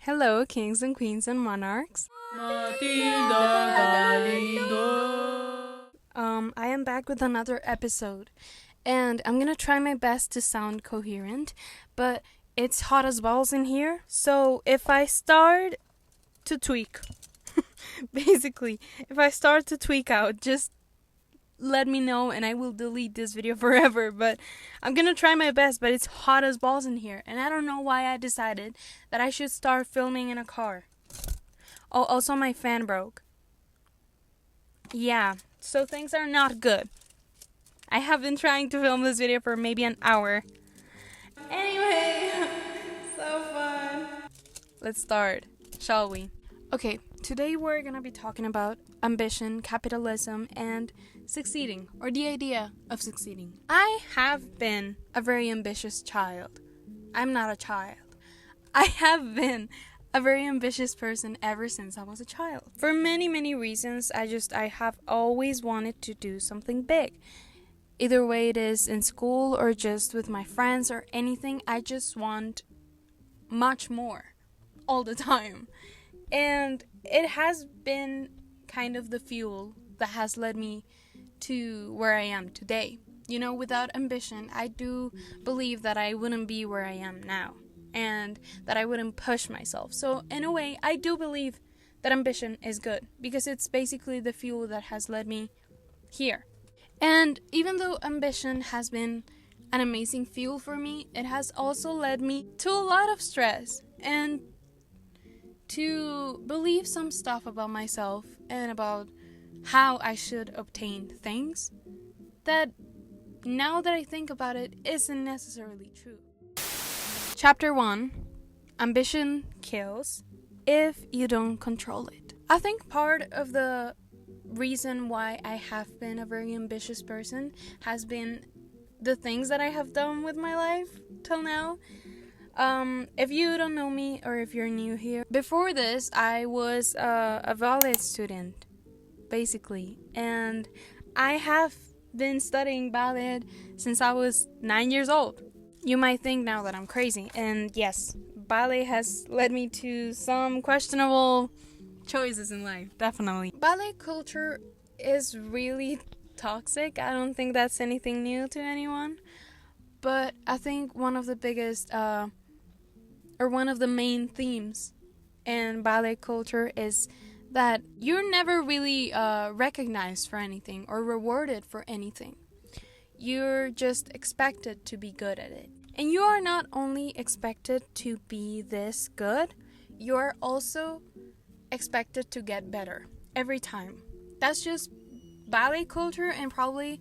Hello, kings and queens and monarchs. I am back with another episode, and I'm gonna try my best to sound coherent, but it's hot as balls in here, so if I start to tweak, basically, if I start to tweak out, just let me know and I will delete this video forever, but I'm gonna try my best. But it's hot as balls in here, and I don't know why I decided that I should start filming in a car. Oh, also my fan broke. Yeah, so things are not good. I have been trying to film this video for maybe an hour. Anyway, so fun. Let's start, shall we? Okay, today we're gonna be talking about ambition, capitalism, and succeeding, or the idea of succeeding. I have been a very ambitious child. I'm not a child. I have been a very ambitious person ever since I was a child. For many reasons, I have always wanted to do something big. Either way it is in school or just with my friends or anything, I just want much more all the time. And it has been kind of the fuel that has led me to where I am today. You know, without ambition, I do believe that I wouldn't be where I am now, and that I wouldn't push myself. So in a way, I do believe that ambition is good, because it's basically the fuel that has led me here. And even though ambition has been an amazing fuel for me, it has also led me to a lot of stress and to believe some stuff about myself and about how I should obtain things that, now that I think about it, isn't necessarily true. Chapter 1. Ambition kills if you don't control it. I think part of the reason why I have been a very ambitious person has been the things that I have done with my life till now. If you don't know me, or if you're new here, before this I was a ballet student, basically, and I have been studying ballet since I was 9 years old. You might think now that I'm crazy, and yes, ballet has led me to some questionable choices in life, definitely. Ballet culture is really toxic. I don't think that's anything new to anyone, but I think one of the biggest or one of the main themes in ballet culture is that you're never really recognized for anything or rewarded for anything. You're just expected to be good at it. And you are not only expected to be this good, you're also expected to get better every time. That's just ballet culture, and probably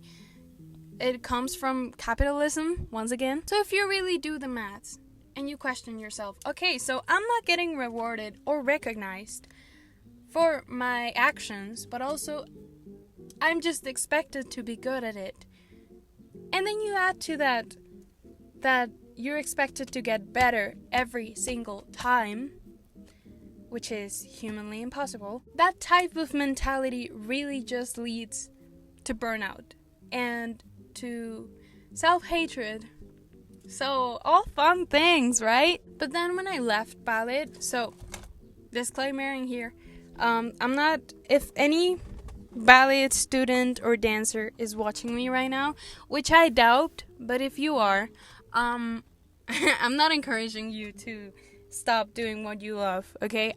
it comes from capitalism once again. So if you really do the maths, and you question yourself, okay, so I'm not getting rewarded or recognized for my actions, but also I'm just expected to be good at it. And then you add to that you're expected to get better every single time, which is humanly impossible. That type of mentality really just leads to burnout and to self-hatred. So, all fun things, right? But then when I left ballet, so, disclaimer in here, I'm not, if any ballet student or dancer is watching me right now, which I doubt, but if you are, I'm not encouraging you to stop doing what you love, okay?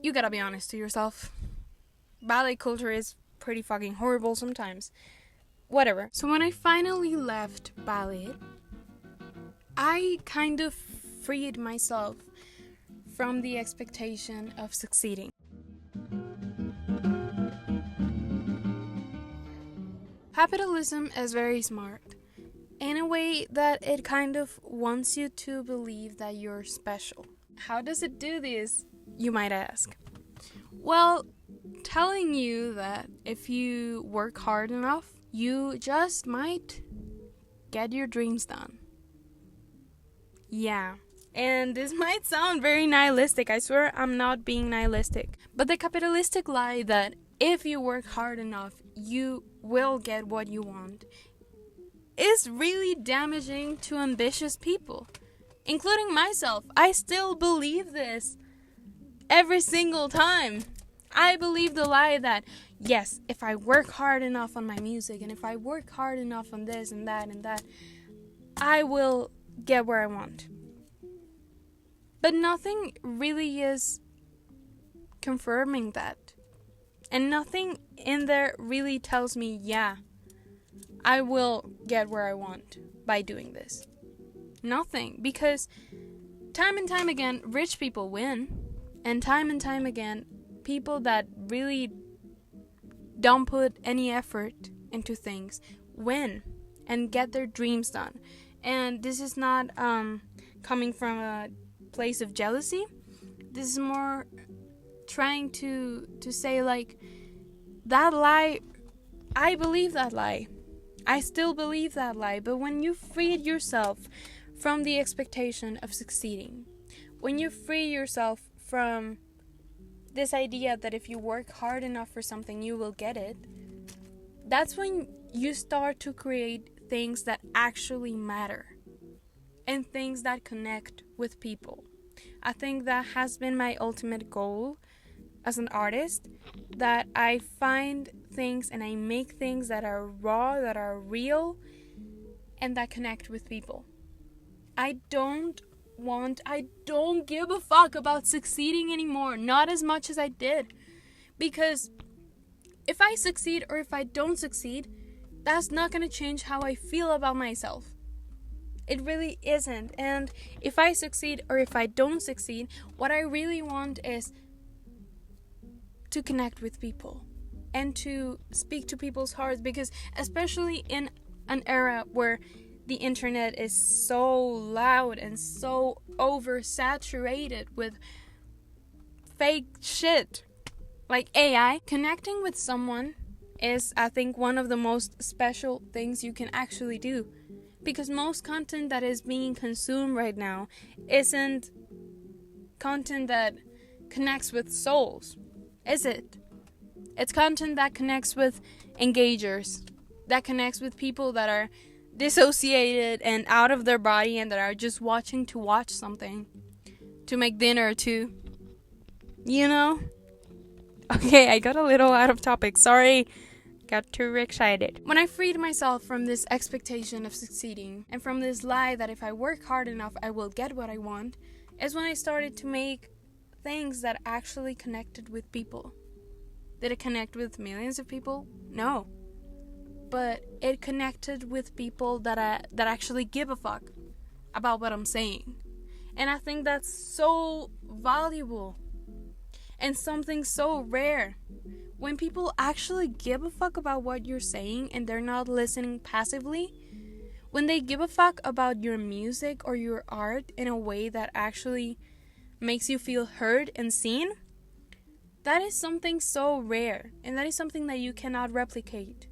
You gotta be honest to yourself. Ballet culture is pretty fucking horrible sometimes. Whatever. So when I finally left ballet, I kind of freed myself from the expectation of succeeding. Capitalism is very smart in a way that it kind of wants you to believe that you're special. How does it do this, you might ask? Well, telling you that if you work hard enough, you just might get your dreams done. Yeah. And this might sound very nihilistic. I swear I'm not being nihilistic. But the capitalistic lie that if you work hard enough, you will get what you want is really damaging to ambitious people. including myself. I still believe this every single time. I believe the lie that, yes, if I work hard enough on my music, and if I work hard enough on this and that, I will get where I want. But nothing really is confirming that. And nothing in there really tells me, yeah, I will get where I want by doing this. Nothing. Because time and time again, rich people win. And time again, people that really don't put any effort into things win and get their dreams done. And this is not coming from a place of jealousy. This is more trying to say, like, that lie, I believe that lie. I still believe that lie. But when you freed yourself from the expectation of succeeding, when you free yourself from this idea that if you work hard enough for something, you will get it, that's when you start to create things that actually matter and things that connect with people. I think that has been my ultimate goal as an artist, that I find things and I make things that are raw, that are real, and that connect with people. I don't give a fuck about succeeding anymore. Not as much as I did. Because if I succeed or if I don't succeed, that's not going to change how I feel about myself. It really isn't. And if I succeed or if I don't succeed, what I really want is to connect with people and to speak to people's hearts. Because especially in an era where the internet is so loud and so oversaturated with fake shit like AI, connecting with someone is, I think, one of the most special things you can actually do. Because most content that is being consumed right now isn't content that connects with souls, is it? It's content that connects with engagers, that connects with people that are dissociated and out of their body and that are just watching to watch something, to make dinner, to, you know? Okay, I got a little out of topic, sorry. Got too excited. When I freed myself from this expectation of succeeding and from this lie that if I work hard enough I will get what I want, is when I started to make things that actually connected with people. Did it connect with millions of people? No. But it connected with people that actually give a fuck about what I'm saying. And I think that's so valuable and something so rare. When people actually give a fuck about what you're saying and they're not listening passively, when they give a fuck about your music or your art in a way that actually makes you feel heard and seen, that is something so rare, and that is something that you cannot replicate.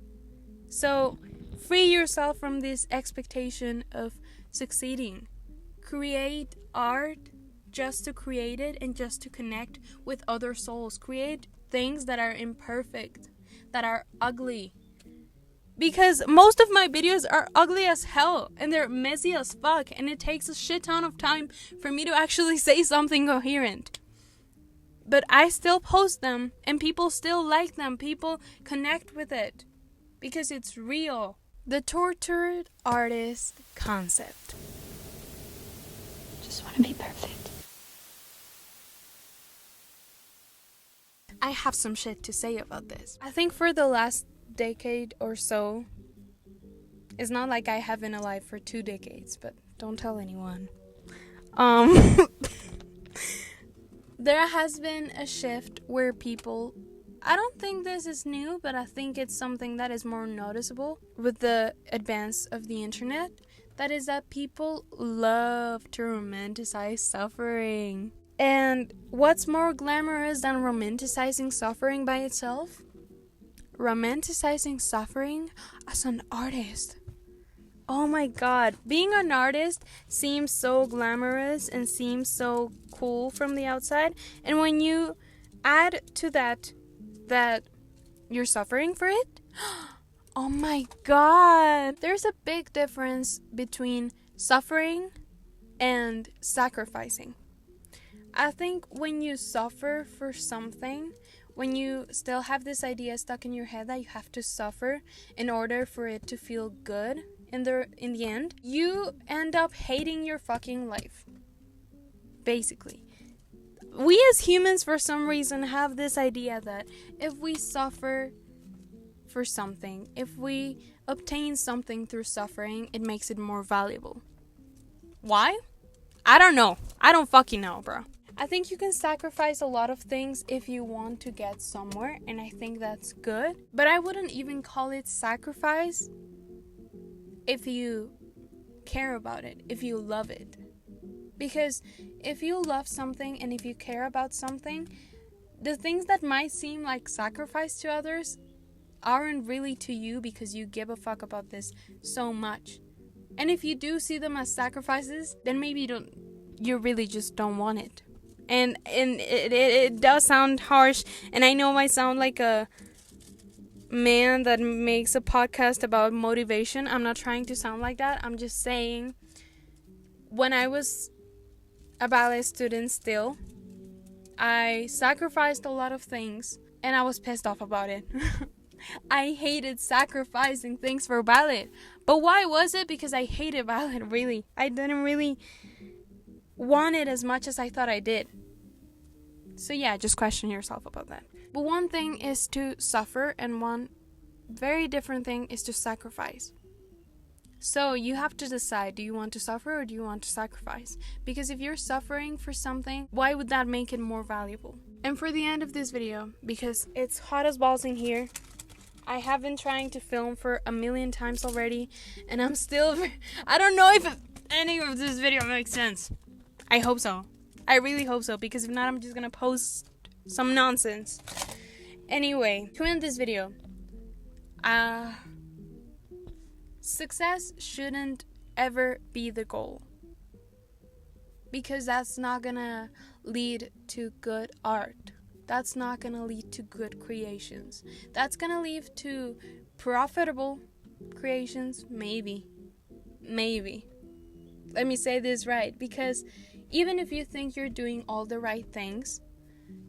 So, free yourself from this expectation of succeeding. Create art just to create it and just to connect with other souls. Create things that are imperfect, that are ugly. Because most of my videos are ugly as hell and they're messy as fuck, and it takes a shit ton of time for me to actually say something coherent. But I still post them and people still like them. People connect with it because it's real. The tortured artist concept. Just want to be perfect. I have some shit to say about this. I think for the last decade or so, it's not like I have been alive for 2 decades, but don't tell anyone. There has been a shift where people, I don't think this is new, but I think it's something that is more noticeable with the advance of the internet. That is that people love to romanticize suffering. And what's more glamorous than romanticizing suffering by itself? Romanticizing suffering as an artist. Oh my god, being an artist seems so glamorous and seems so cool from the outside. And when you add to that you're suffering for it, oh my god. There's a big difference between suffering and sacrificing. I think when you suffer for something, when you still have this idea stuck in your head that you have to suffer in order for it to feel good in the end, you end up hating your fucking life. Basically. We as humans, for some reason, have this idea that if we suffer for something, if we obtain something through suffering, it makes it more valuable. Why? I don't know. I don't fucking know, bro. I think you can sacrifice a lot of things if you want to get somewhere, and I think that's good. But I wouldn't even call it sacrifice if you care about it, if you love it. Because if you love something and if you care about something, the things that might seem like sacrifice to others aren't really to you because you give a fuck about this so much. And if you do see them as sacrifices, then maybe you really just don't want it. And it does sound harsh, and I know I might sound like a man that makes a podcast about motivation. I'm not trying to sound like that. I'm just saying, when I was a ballet student still, I sacrificed a lot of things, and I was pissed off about it. I hated sacrificing things for ballet. But why was it? Because I hated ballet, really. I didn't really want it as much as I thought I did. So yeah, just question yourself about that. But one thing is to suffer, and one very different thing is to sacrifice. So you have to decide, do you want to suffer or do you want to sacrifice? Because if you're suffering for something, why would that make it more valuable? And for the end of this video, because it's hot as balls in here, I have been trying to film for 1,000,000 times already, and I'm still, I don't know if any of this video makes sense. I hope so. I really hope so, because if not, I'm just gonna post some nonsense. Anyway, to end this video, success shouldn't ever be the goal, because that's not gonna lead to good art. That's not gonna lead to good creations. That's gonna lead to profitable creations, maybe. Let me say this right, because even if you think you're doing all the right things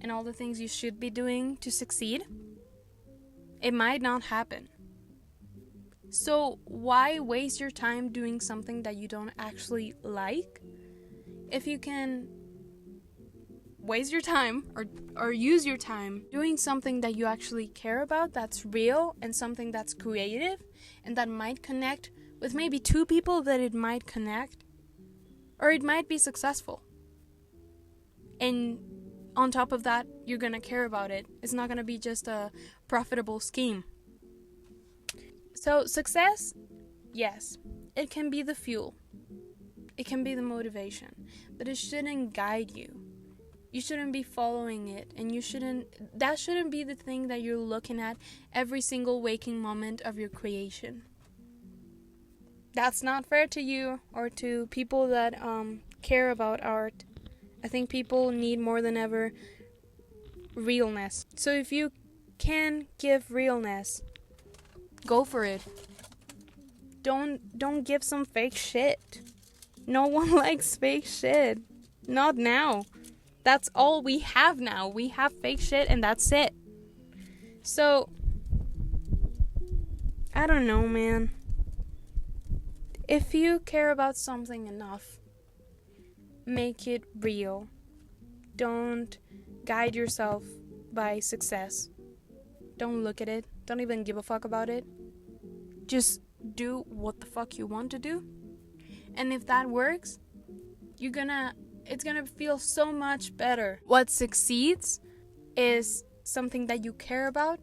and all the things you should be doing to succeed, it might not happen. So why waste your time doing something that you don't actually like? If you can waste your time or use your time doing something that you actually care about, that's real, and something that's creative and that might connect with maybe 2 people that it might connect, or it might be successful. And on top of that, you're gonna care about it. It's not gonna be just a profitable scheme. So success, yes, it can be the fuel. It can be the motivation, but it shouldn't guide you. You shouldn't be following it, and that shouldn't be the thing that you're looking at every single waking moment of your creation. That's not fair to you or to people that care about art. I think people need more than ever realness. So if you can give realness, go for it. Don't give some fake shit. No one likes fake shit. Not now. That's all we have now. We have fake shit, and that's it. So I don't know, man. If you care about something enough, make it real. Don't guide yourself by success. Don't look at it. Don't even give a fuck about it. Just do what the fuck you want to do. And if that works, it's gonna feel so much better. What succeeds is something that you care about.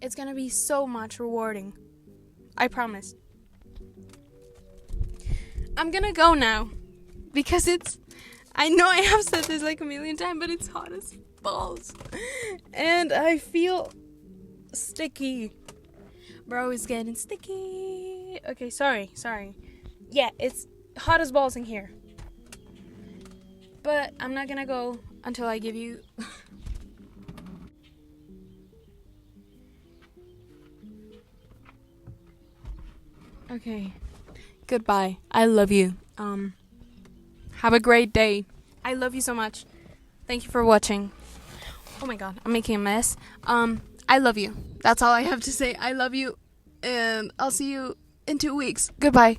It's gonna be so much rewarding. I promise. I'm gonna go now, because I know I have said this like 1,000,000 times, but it's hot as balls, and I feel sticky. Bro, it's getting sticky. Okay, sorry. Yeah, it's hot as balls in here, but I'm not gonna go until I give you okay. Goodbye. I love you. Have a great day. I love you so much. Thank you for watching. Oh my god, I'm making a mess. I love you. That's all I have to say. I love you, and I'll see you in 2 weeks. Goodbye.